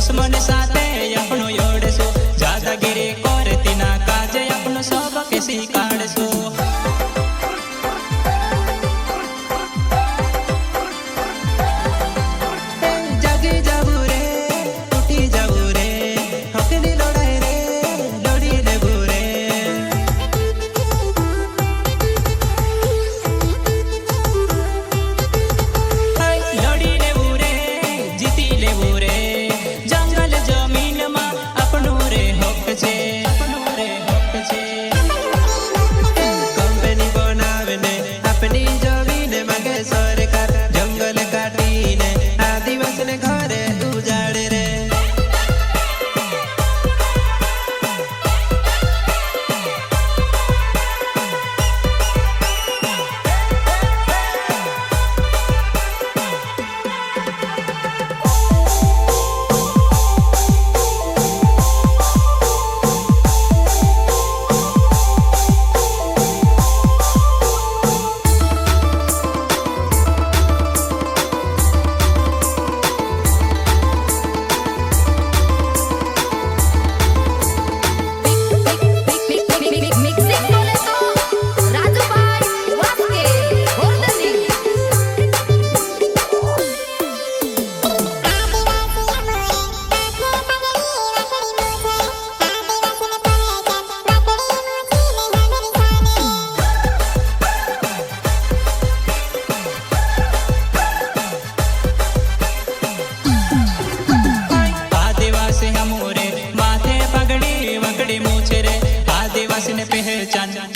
दुश्मन साथे अपनो योड़सो दादागिरी करती ना काजे अपनो सब किसी काढ़सो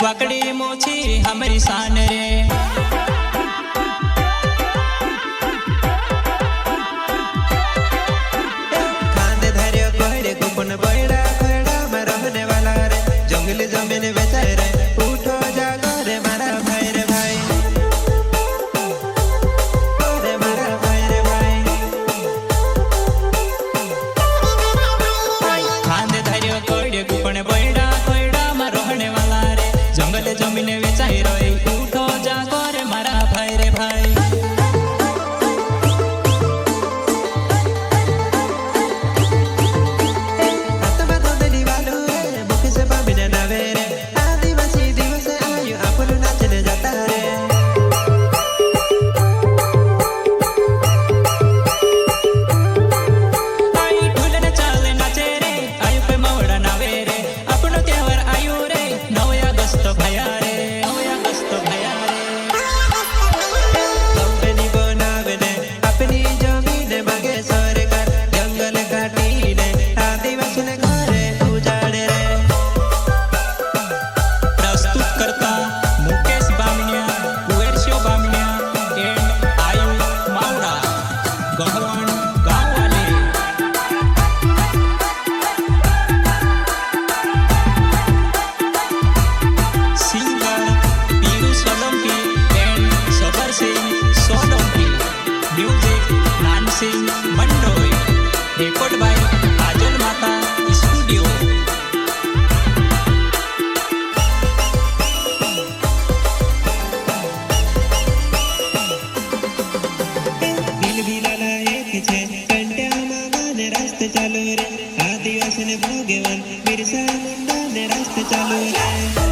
वाकड़ी मोची हमारी शान रे खांदे धैर्य कोहड़े कुपन बैड़ा खड़ा में रहने वाला रे जंगल जमीन बेचाए रे उठो जागो रे मारा भाई रे भाई रे मारा भाई रे भाई खांदे धैर्य कोहड़े कुपन बैड़ा खड़ा में रहने वाला जंगल जमीन बेचाई रही उठो जागो रे मारा भाई रे भाई मंडोई रिकॉर्ड बाय आजल माता स्टूडियो दिल भी लाला एक छे कंट्या मामा ने रास्ते चालू रे आदिवासी ने भोगेवन बिरसा मुंडा ने रास्ते चालू रे